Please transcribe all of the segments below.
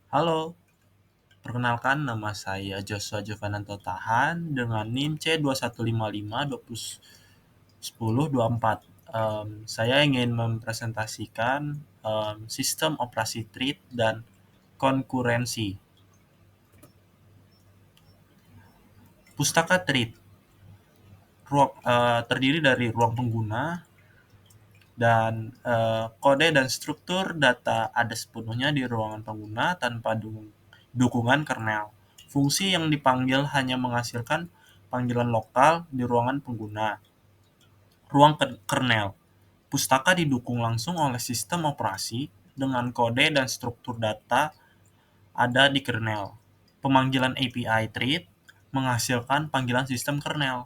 Halo, perkenalkan nama saya Joshua Jovananto Tahan dengan NIM C2155201024. Saya ingin mempresentasikan sistem operasi thread dan konkurensi. Pustaka thread terdiri dari ruang pengguna dan kode dan struktur data ada sepenuhnya di ruangan pengguna tanpa dukungan kernel. Fungsi yang dipanggil hanya menghasilkan panggilan lokal di ruangan pengguna. Ruang kernel. Pustaka didukung langsung oleh sistem operasi dengan kode dan struktur data ada di kernel. Pemanggilan API thread menghasilkan panggilan sistem kernel.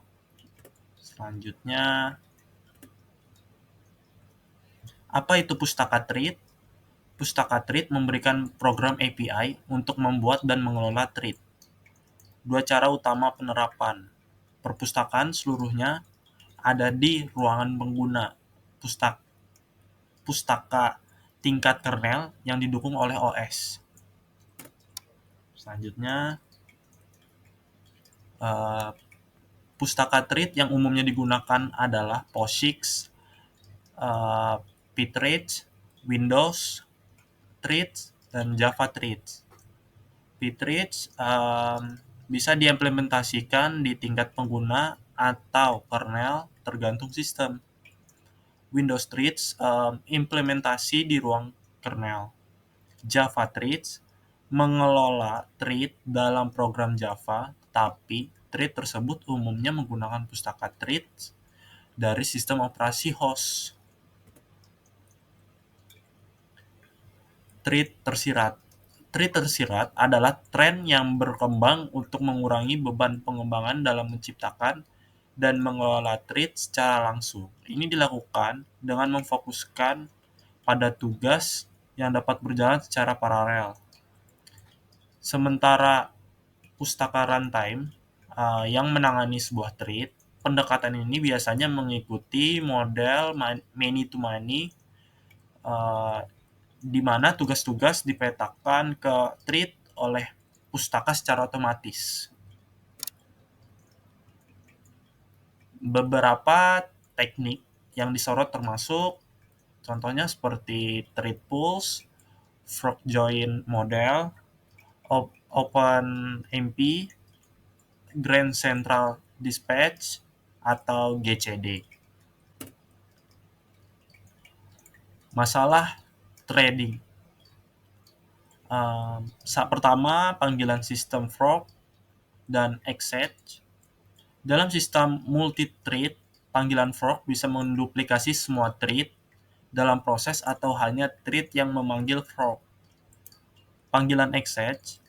Selanjutnya, apa itu pustaka thread? Pustaka thread memberikan program API untuk membuat dan mengelola thread. Dua cara utama penerapan. Perpustakaan seluruhnya ada di ruangan pengguna. Pustaka tingkat kernel yang didukung oleh OS. Selanjutnya, eh, pustaka thread yang umumnya digunakan adalah POSIX, eh, pthreads, Windows threads, dan Java threads. Pthreads bisa diimplementasikan di tingkat pengguna atau kernel tergantung sistem. Windows threads implementasi di ruang kernel. Java threads mengelola thread dalam program Java, tapi thread tersebut umumnya menggunakan pustaka threads dari sistem operasi host. Thread tersirat. Thread tersirat adalah tren yang berkembang untuk mengurangi beban pengembangan dalam menciptakan dan mengelola thread secara langsung. Ini dilakukan dengan memfokuskan pada tugas yang dapat berjalan secara paralel. Sementara pustaka runtime yang menangani sebuah thread, pendekatan ini biasanya mengikuti model many-to-many, di mana tugas-tugas dipetakan ke thread oleh pustaka secara otomatis. Beberapa teknik yang disorot termasuk contohnya seperti thread pools, fork join model, OpenMP, Grand Central Dispatch, atau GCD. Masalah threading. Pertama, panggilan sistem fork dan exec. Dalam sistem multi-thread, panggilan fork bisa menduplikasi semua thread dalam proses atau hanya thread yang memanggil fork. Panggilan exec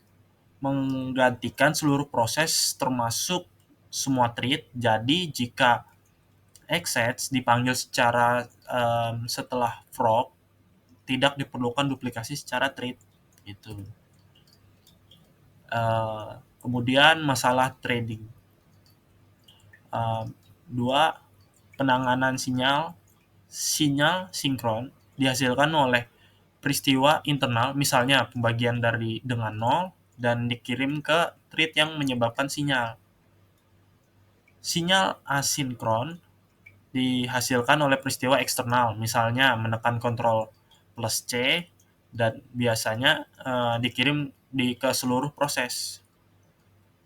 menggantikan seluruh proses termasuk semua thread. Jadi jika exec dipanggil setelah fork, tidak diperlukan duplikasi secara thread. Gitu. Kemudian masalah threading. Dua, penanganan sinyal sinkron dihasilkan oleh peristiwa internal, misalnya pembagian dengan 0 dan dikirim ke thread yang menyebabkan sinyal. Sinyal asinkron dihasilkan oleh peristiwa eksternal, misalnya menekan Ctrl plus C dan biasanya dikirim ke seluruh proses.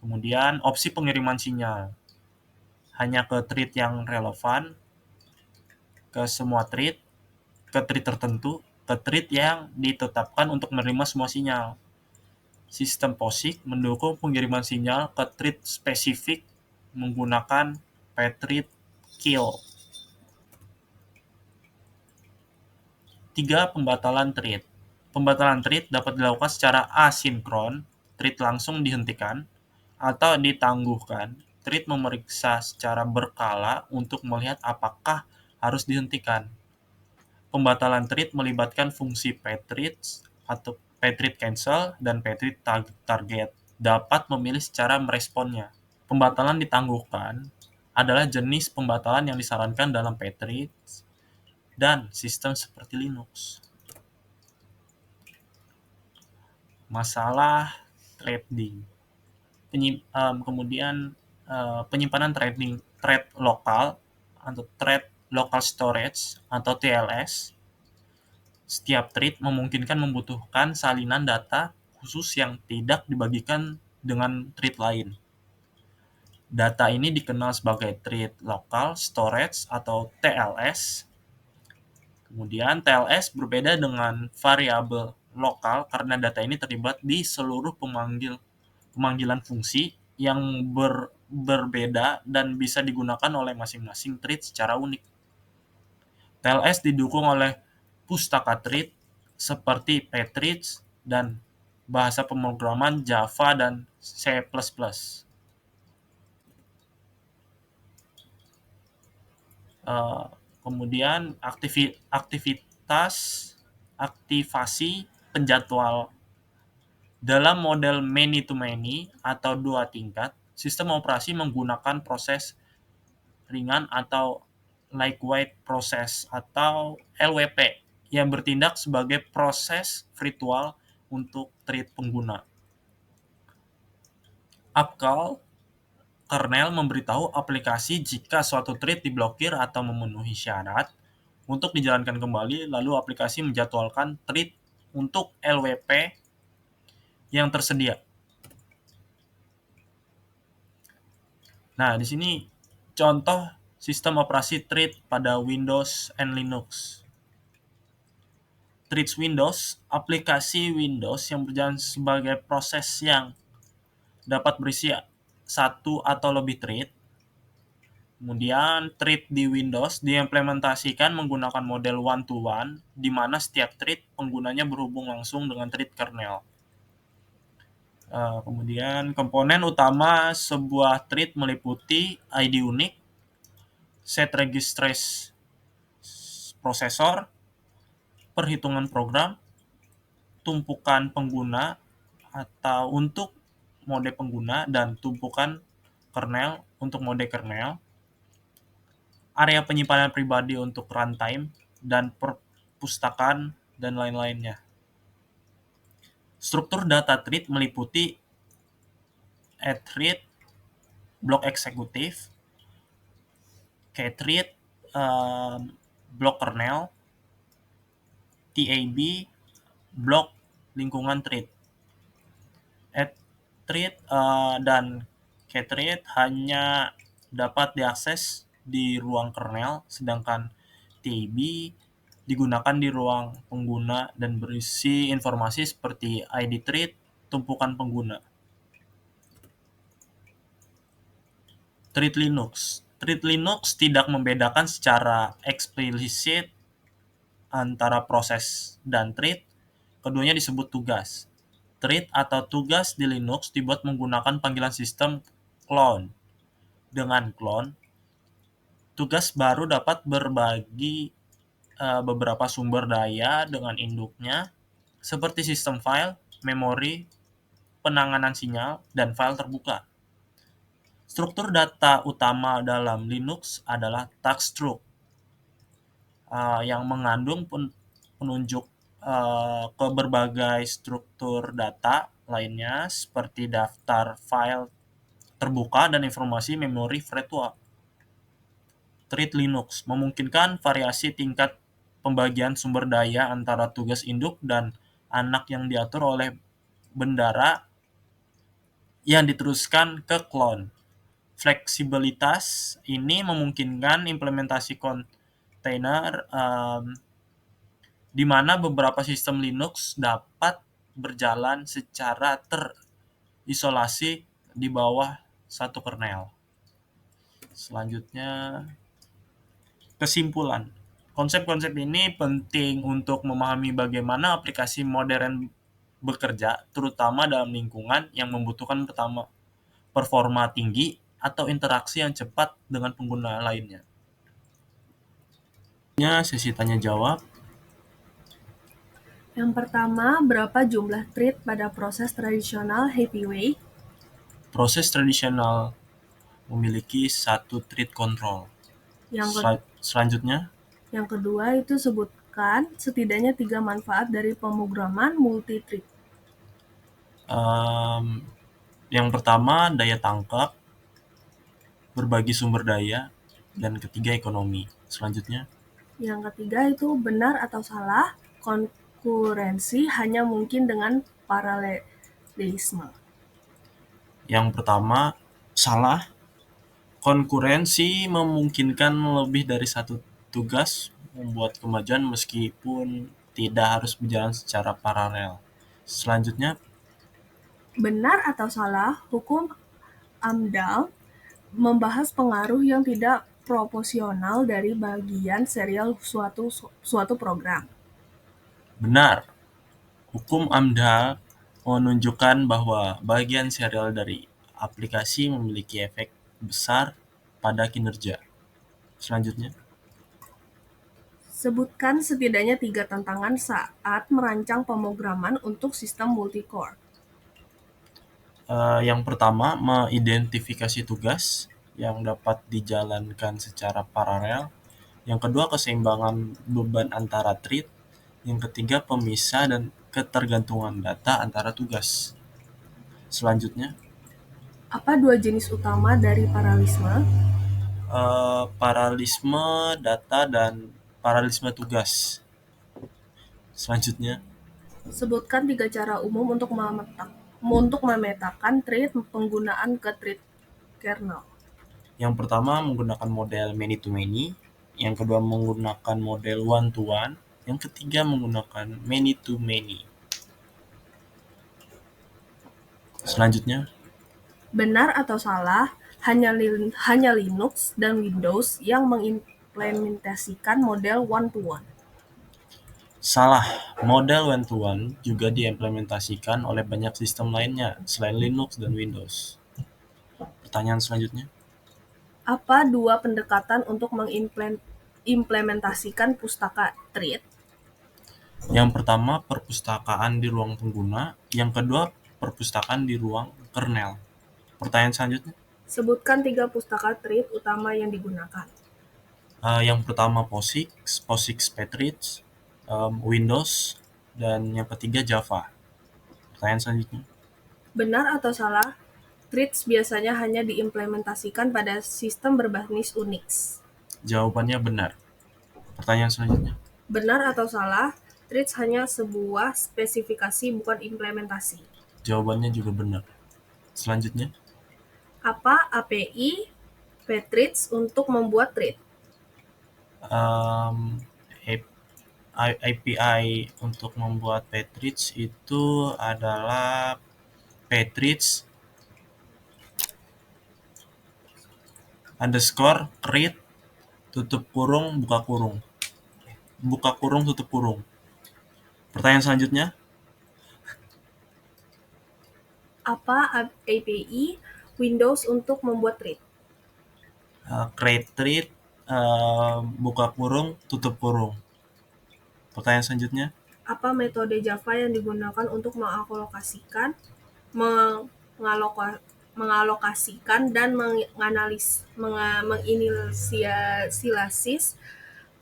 Kemudian opsi pengiriman sinyal hanya ke thread yang relevan, ke semua thread, ke thread tertentu, ke thread yang ditetapkan untuk menerima semua sinyal. Sistem POSIX mendukung pengiriman sinyal ke thread spesifik menggunakan pthread kill. 3. Pembatalan thread. Pembatalan thread dapat dilakukan secara asinkron, thread langsung dihentikan, atau ditangguhkan. Thread memeriksa secara berkala untuk melihat apakah harus dihentikan. Pembatalan thread melibatkan fungsi pthread atau pthread cancel dan pthread target. Dapat memilih secara meresponnya. Pembatalan ditangguhkan adalah jenis pembatalan yang disarankan dalam pthread dan sistem seperti Linux. masalah threading. Kemudian penyimpanan thread lokal atau thread local storage atau TLS. Setiap thread memungkinkan membutuhkan salinan data khusus yang tidak dibagikan dengan thread lain. Data ini dikenal sebagai thread local storage atau TLS. Kemudian TLS berbeda dengan variabel lokal karena data ini terlibat di seluruh pemanggilan fungsi yang berbeda dan bisa digunakan oleh masing-masing thread secara unik. TLS didukung oleh pustaka thread seperti Pthreads dan bahasa pemrograman Java dan C++. Kemudian aktivasi penjadwal. Dalam model many-to-many atau dua tingkat, sistem operasi menggunakan proses ringan atau lightweight process atau LWP yang bertindak sebagai proses virtual untuk thread pengguna. Upcall kernel memberitahu aplikasi jika suatu thread diblokir atau memenuhi syarat untuk dijalankan kembali, lalu aplikasi menjadwalkan thread untuk LWP yang tersedia. Nah, di sini contoh sistem operasi thread pada Windows and Linux. Threads Windows, aplikasi Windows yang berjalan sebagai proses yang dapat berisi satu atau lebih thread. Kemudian thread di Windows diimplementasikan menggunakan model one-to-one, di mana setiap thread penggunanya berhubung langsung dengan thread kernel. Kemudian komponen utama sebuah thread meliputi ID unik, set registers prosesor, perhitungan program, tumpukan pengguna atau untuk mode pengguna, dan tumpukan kernel untuk mode kernel, area penyimpanan pribadi untuk runtime, dan perpustakaan, dan lain-lainnya. Struktur data thread meliputi thread, blok eksekutif, thread, blok kernel, TAB, blok lingkungan thread. Thread dan thread hanya dapat diakses di ruang kernel, sedangkan TAB digunakan di ruang pengguna dan berisi informasi seperti ID thread, tumpukan pengguna. Thread Linux. Thread Linux tidak membedakan secara eksplisit antara proses dan thread. Keduanya disebut tugas. Thread atau tugas di Linux dibuat menggunakan panggilan sistem clone. Dengan clone, tugas baru dapat berbagi beberapa sumber daya dengan induknya, seperti sistem file, memori, penanganan sinyal, dan file terbuka. Struktur data utama dalam Linux adalah task struct, yang mengandung penunjuk ke berbagai struktur data lainnya seperti daftar file terbuka dan informasi memori virtual. Thread Linux memungkinkan variasi tingkat pembagian sumber daya antara tugas induk dan anak yang diatur oleh bendara yang diteruskan ke clone. Fleksibilitas ini memungkinkan implementasi kontainer di mana beberapa sistem Linux dapat berjalan secara terisolasi di bawah satu kernel. Selanjutnya, kesimpulan. Konsep-konsep ini penting untuk memahami bagaimana aplikasi modern bekerja, terutama dalam lingkungan yang membutuhkan performa tinggi atau interaksi yang cepat dengan pengguna lainnya. Sesi tanya jawab. Yang pertama, berapa jumlah thread pada proses tradisional heavyweight? Proses tradisional memiliki satu thread control. Selanjutnya, yang kedua itu sebutkan setidaknya 3 manfaat dari pemrograman multi-thread. Yang pertama daya tangkap, berbagi sumber daya, dan ketiga ekonomi. Selanjutnya, Yang ketiga itu benar atau salah, konkurensi hanya mungkin dengan paralelisme. yang pertama salah, konkurensi memungkinkan lebih dari satu tugas membuat kemajuan meskipun tidak harus berjalan secara paralel. Selanjutnya, Benar atau salah, hukum AMDAL membahas pengaruh yang tidak proporsional dari bagian serial suatu program. benar, hukum AMDAL menunjukkan bahwa bagian serial dari aplikasi memiliki efek besar pada kinerja. Selanjutnya, Sebutkan setidaknya 3 tantangan saat merancang pemrograman untuk sistem multi-core. yang pertama, mengidentifikasi tugas yang dapat dijalankan secara paralel. Yang kedua, keseimbangan beban antara thread. Yang ketiga, pemisah dan ketergantungan data antara tugas. Selanjutnya, Apa 2 jenis utama dari paralelisme? paralelisme data dan paralelisme tugas. Selanjutnya, Sebutkan 3 cara umum untuk memetakan thread penggunaan ke thread kernel. yang pertama menggunakan model many-to-many, yang kedua menggunakan model one-to-one, yang ketiga menggunakan many-to-many. Selanjutnya, Benar atau salah, hanya Linux dan Windows yang mengimplementasikan model one-to-one. salah, model one-to-one juga diimplementasikan oleh banyak sistem lainnya selain Linux dan Windows. Pertanyaan selanjutnya, Apa 2 pendekatan untuk mengimplementasikan pustaka thread? yang pertama perpustakaan di ruang pengguna, yang kedua perpustakaan di ruang kernel. Pertanyaan selanjutnya, Sebutkan 3 pustaka thread utama yang digunakan. yang pertama POSIX, POSIX Patriots, Windows, dan yang ketiga Java. Pertanyaan selanjutnya, Benar atau salah, threads biasanya hanya diimplementasikan pada sistem berbasis Unix. jawabannya benar. Pertanyaan selanjutnya, Benar atau salah, threads hanya sebuah spesifikasi bukan implementasi. jawabannya juga benar. Selanjutnya, Apa API Pthreads untuk membuat thread? um, API untuk membuat Patriots itu adalah Patriots underscore create tutup kurung buka kurung tutup kurung. Pertanyaan selanjutnya, Apa API Windows untuk membuat thread? create thread buka kurung tutup kurung. Pertanyaan selanjutnya, Apa metode Java yang digunakan untuk mengalokasikan dan menginisialisis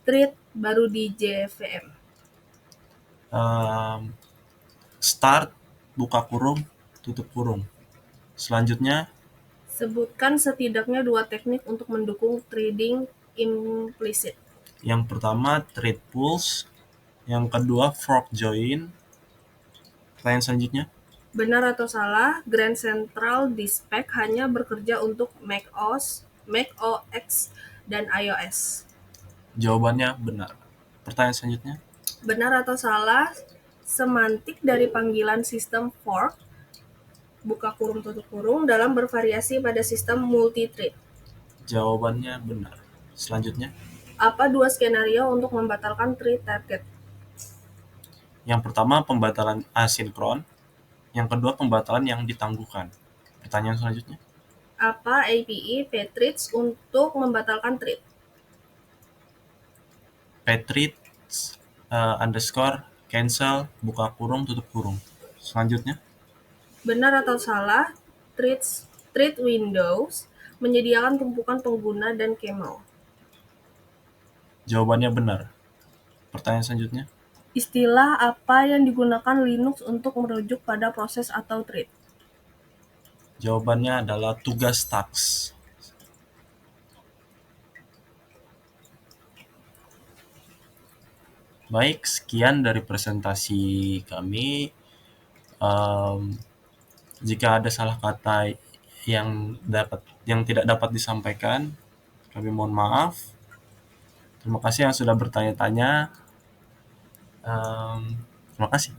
thread baru di JVM? start buka kurung tutup kurung. Selanjutnya, Sebutkan setidaknya 2 teknik untuk mendukung threading implisit. yang pertama thread pools, yang kedua fork join. Pertanyaan selanjutnya, Benar atau salah, Grand Central Dispatch hanya bekerja untuk Mac OS dan iOS. jawabannya benar. Pertanyaan selanjutnya, Benar atau salah, semantik dari panggilan sistem fork buka kurung tutup kurung dalam bervariasi pada sistem multi-thread. jawabannya benar. Selanjutnya, Apa 2 skenario untuk membatalkan thread target? yang pertama pembatalan asinkron, yang kedua pembatalan yang ditangguhkan. Pertanyaan selanjutnya, Apa API Pthreads untuk membatalkan thread? Patriots underscore cancel buka kurung tutup kurung. Selanjutnya, Benar atau salah, thread Windows menyediakan tumpukan pengguna dan camel. jawabannya benar. Pertanyaan selanjutnya, Istilah apa yang digunakan Linux untuk merujuk pada proses atau thread? Jawabannya adalah tugas task. Baik, sekian dari presentasi kami. Em, Jika ada salah kata yang tidak dapat disampaikan, kami mohon maaf. Terima kasih yang sudah bertanya-tanya. Terima kasih.